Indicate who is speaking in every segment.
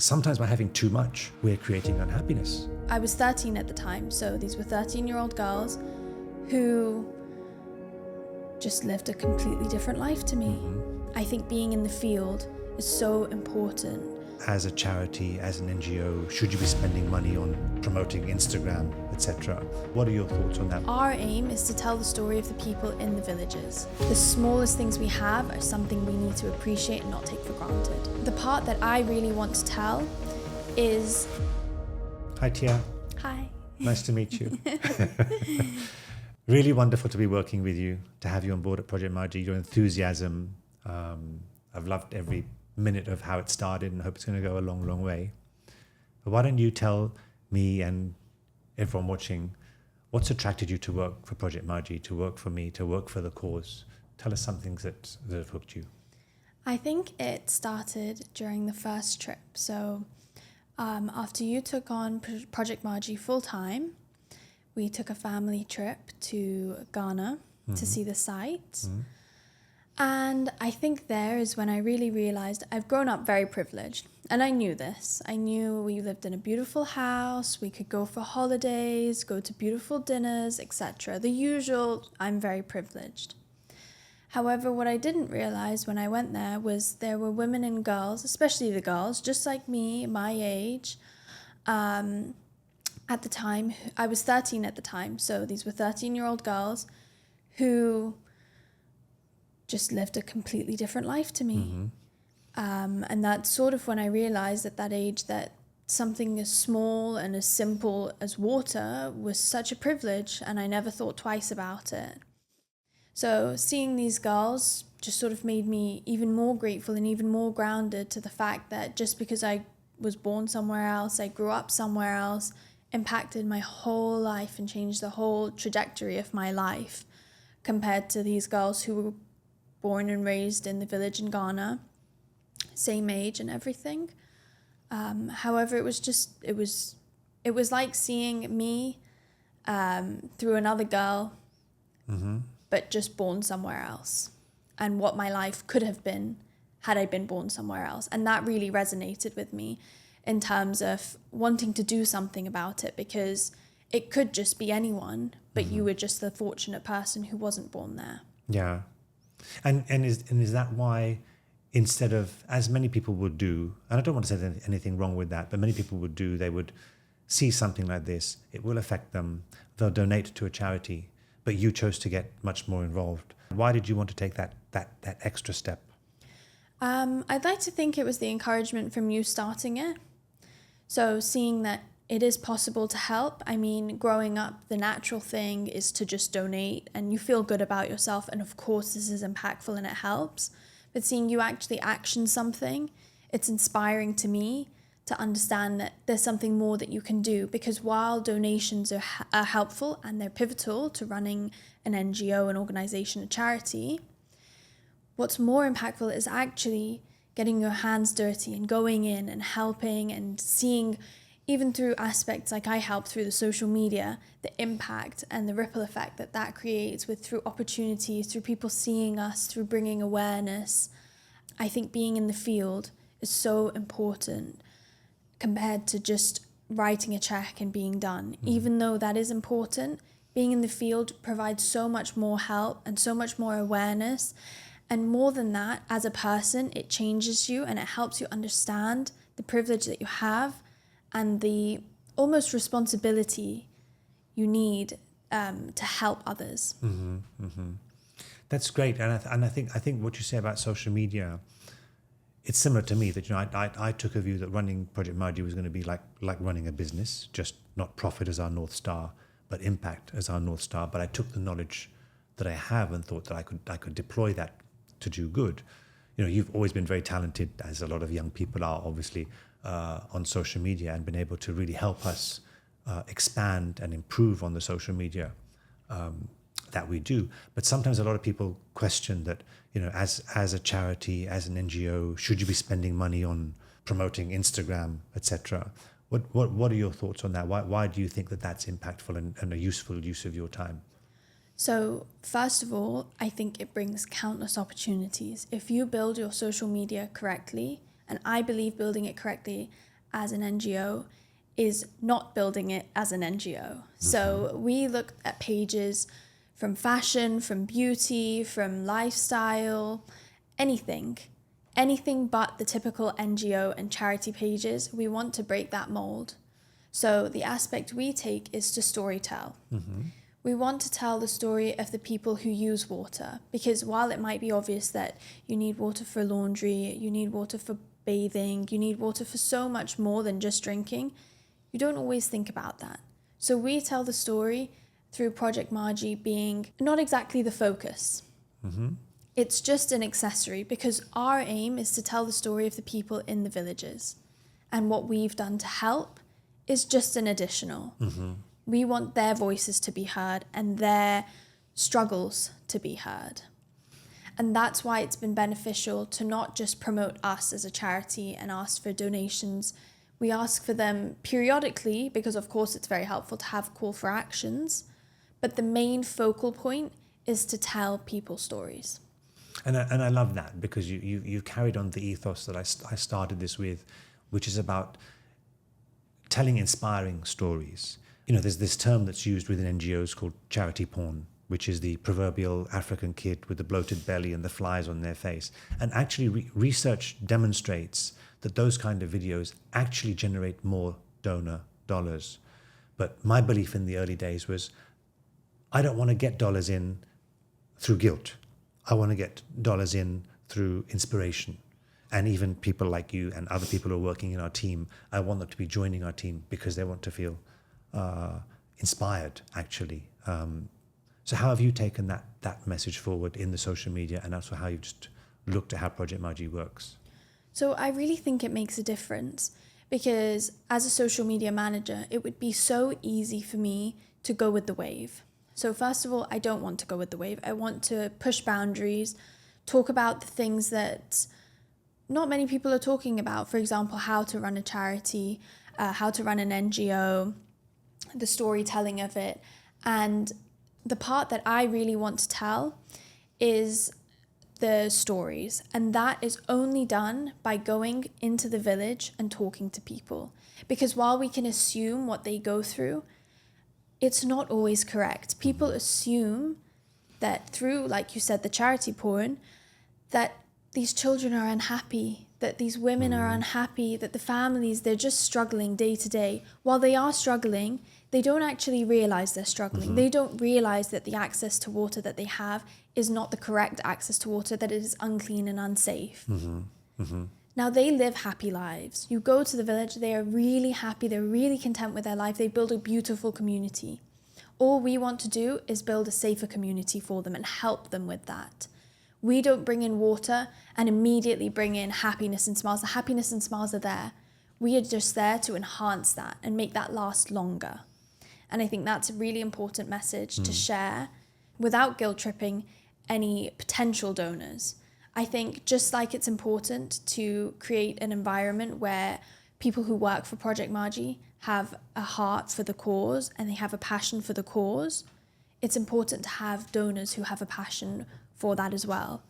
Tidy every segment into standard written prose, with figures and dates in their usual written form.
Speaker 1: Sometimes by having too much, we're creating unhappiness.
Speaker 2: I was 13 at the time, so these were 13-year-old girls who just lived a completely different life to me. I think being in the field is so important.
Speaker 1: As a charity, as an NGO, should you be spending money on promoting Instagram, etc.? What are your thoughts on that?
Speaker 2: Our aim is to tell the story of the people in the villages. The smallest things we have are something we need to appreciate and not take for granted. The part that I really want to tell is...
Speaker 1: Hi Tia,
Speaker 2: Hi.
Speaker 1: nice to meet you. Really wonderful to be working with you, to have you on board at Project Margie. Your enthusiasm, I've loved every minute of how it started and I hope it's going to go a long, long way. But why don't you tell me and everyone watching what's attracted you to work for Project Margie, to work for me, to work for the cause? Tell us some things that have hooked you.
Speaker 2: I think it started during the first trip. So after you took on Project Margie full-time, we took a family trip to Ghana to see the sites. And I think there is when I really realized I've grown up very privileged. And I knew this. I knew we lived in a beautiful house, we could go for holidays, go to beautiful dinners, etc. The usual, I'm very privileged. However, what I didn't realize when I went there were women and girls, especially the girls, just like me, my age. At the time, I was 13 at the time, so these were 13-year-old girls who just lived a completely different life to me. And that's sort of when I realized at that age that something as small and as simple as water was such a privilege, and I never thought twice about it. So seeing these girls just sort of made me even more grateful and even more grounded to the fact that just because I was born somewhere else, I grew up somewhere else, impacted my whole life and changed the whole trajectory of my life compared to these girls who were born and raised in the village in Ghana, same age and everything. However, it was like seeing me through another girl, but just born somewhere else, and what my life could have been had I been born somewhere else. And that really resonated with me in terms of wanting to do something about it, because it could just be anyone, but you were just the fortunate person who wasn't born there.
Speaker 1: Yeah. And is that why, instead of, as many people would do, and I don't want to say anything wrong with that, but many people would do, they would see something like this, it will affect them, they'll donate to a charity, but you chose to get much more involved. Why did you want to take that extra step?
Speaker 2: I'd like to think it was the encouragement from you starting it. So seeing that it is possible to help. I mean, growing up, the natural thing is to just donate and you feel good about yourself. And of course, this is impactful and it helps. But seeing you actually action something, it's inspiring to me to understand that there's something more that you can do. Because while donations are helpful and they're pivotal to running an NGO, an organization, a charity, what's more impactful is actually getting your hands dirty and going in and helping and seeing, even through aspects like I help through the social media, the impact and the ripple effect that creates through opportunities, through people seeing us, through bringing awareness. I think being in the field is so important compared to just writing a check and being done. Even though that is important, being in the field provides so much more help and so much more awareness. And more than that, as a person, it changes you and it helps you understand the privilege that you have and the almost responsibility you need to help others.
Speaker 1: That's great, and I think what you say about social media, it's similar to me. That I took a view that running Project Margie was going to be like running a business, just not profit as our North Star, but impact as our North Star. But I took the knowledge that I have and thought that I could deploy that to do good. You know, you've always been very talented, as a lot of young people are, obviously, on social media, and been able to really help us expand and improve on the social media that we do. But sometimes a lot of people question that, you know, as a charity, as an NGO, should you be spending money on promoting Instagram, etc.? What are your thoughts on that? Why do you think that that's impactful and a useful use of your time?
Speaker 2: So first of all, I think it brings countless opportunities. If you build your social media correctly, and I believe building it correctly as an NGO is not building it as an NGO. So we look at pages from fashion, from beauty, from lifestyle, anything but the typical NGO and charity pages. We want to break that mold. So the aspect we take is to storytell. We want to tell the story of the people who use water, because while it might be obvious that you need water for laundry, you need water for bathing, you need water for so much more than just drinking, you don't always think about that. So we tell the story through Project Margie being not exactly the focus. It's just an accessory, because our aim is to tell the story of the people in the villages. And what we've done to help is just an additional. We want their voices to be heard and their struggles to be heard. And that's why it's been beneficial to not just promote us as a charity and ask for donations. We ask for them periodically, because of course it's very helpful to have call for actions. But the main focal point is to tell people stories.
Speaker 1: And I love that, because you carried on the ethos that I started this with, which is about telling inspiring stories. You know, there's this term that's used within NGOs called charity porn, which is the proverbial African kid with the bloated belly and the flies on their face. And actually research demonstrates that those kind of videos actually generate more donor dollars. But my belief in the early days was, I don't want to get dollars in through guilt. I want to get dollars in through inspiration. And even people like you and other people who are working in our team, I want them to be joining our team because they want to feel inspired, actually. So how have you taken that message forward in the social media, and also how you've just looked at how Project Margie works?
Speaker 2: So I really think it makes a difference, because as a social media manager, it would be so easy for me to go with the wave. So first of all, I don't want to go with the wave. I want to push boundaries, talk about the things that not many people are talking about. For example, how to run a charity, how to run an NGO, the storytelling of it. And the part that I really want to tell is the stories. And that is only done by going into the village and talking to people. Because while we can assume what they go through, it's not always correct. People assume that through, like you said, the charity porn, that these children are unhappy, that these women are unhappy, that the families, they're just struggling day to day. While they are struggling, they don't actually realize they're struggling. They don't realize that the access to water that they have is not the correct access to water, that it is unclean and unsafe. Now, they live happy lives. You go to the village, they are really happy, they're really content with their life, they build a beautiful community. All we want to do is build a safer community for them and help them with that. We don't bring in water and immediately bring in happiness and smiles. The happiness and smiles are there. We are just there to enhance that and make that last longer. And I think that's a really important message to share without guilt tripping any potential donors. I think just like it's important to create an environment where people who work for Project Margie have a heart for the cause and they have a passion for the cause, it's important to have donors who have a passion for that as well.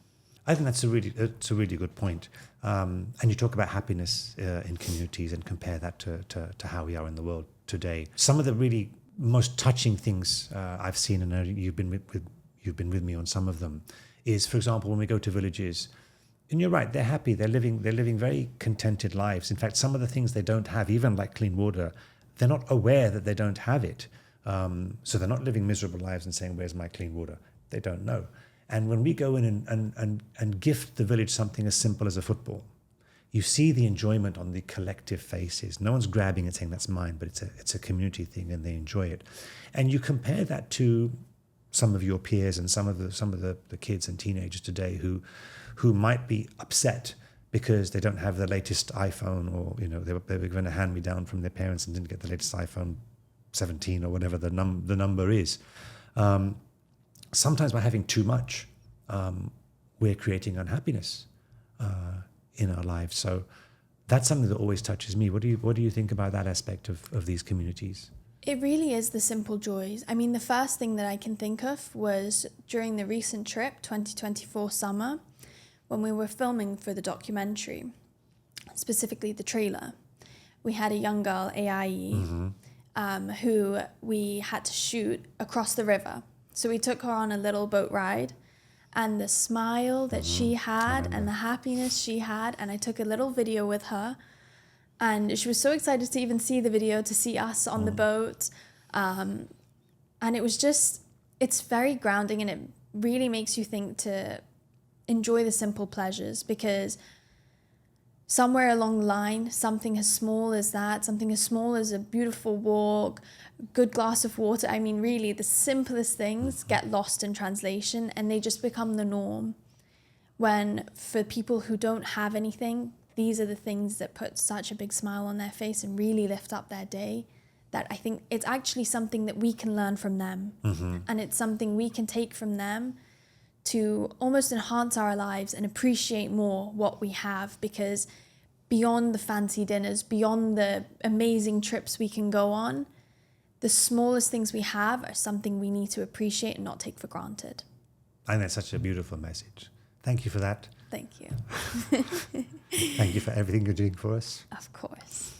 Speaker 1: I think that's a really good point. And you talk about happiness in communities and compare that to how we are in the world today. Some of the really most touching things I've seen, and you've been with me on some of them, is, for example, when we go to villages, and you're right, they're happy, they're living very contented lives. In fact, some of the things they don't have, even like clean water, they're not aware that they don't have it. So they're not living miserable lives and saying, "Where's my clean water?" They don't know. And when we go in and gift the village something as simple as a football, you see the enjoyment on the collective faces. No one's grabbing and saying, "That's mine," but it's a community thing, and they enjoy it. And you compare that to some of your peers and some of the kids and teenagers today who might be upset because they don't have the latest iPhone, or they were given a hand-me-down from their parents and didn't get the latest iPhone 17 or whatever the number is. Sometimes by having too much, we're creating unhappiness in our lives. So that's something that always touches me. What do you think about that aspect of these communities?
Speaker 2: It really is the simple joys. I mean, the first thing that I can think of was during the recent trip, 2024 summer, when we were filming for the documentary, specifically the trailer. we had a young girl, AIE, who we had to shoot across the river. So we took her on a little boat ride, and the smile that she had and the happiness she had, and I took a little video with her, and she was so excited to even see the video, to see us on the boat. And it was just, it's very grounding, and it really makes you think to enjoy the simple pleasures, because somewhere along the line, something as small as that, something as small as a beautiful walk, good glass of water, I mean, really, the simplest things get lost in translation, and they just become the norm. When for people who don't have anything, these are the things that put such a big smile on their face and really lift up their day, that I think it's actually something that we can learn from them. And it's something we can take from them to almost enhance our lives and appreciate more what we have, because beyond the fancy dinners, beyond the amazing trips we can go on, the smallest things we have are something we need to appreciate and not take for granted.
Speaker 1: I think that's such a beautiful message. Thank you for that.
Speaker 2: Thank you.
Speaker 1: Thank you for everything you're doing for us.
Speaker 2: Of course.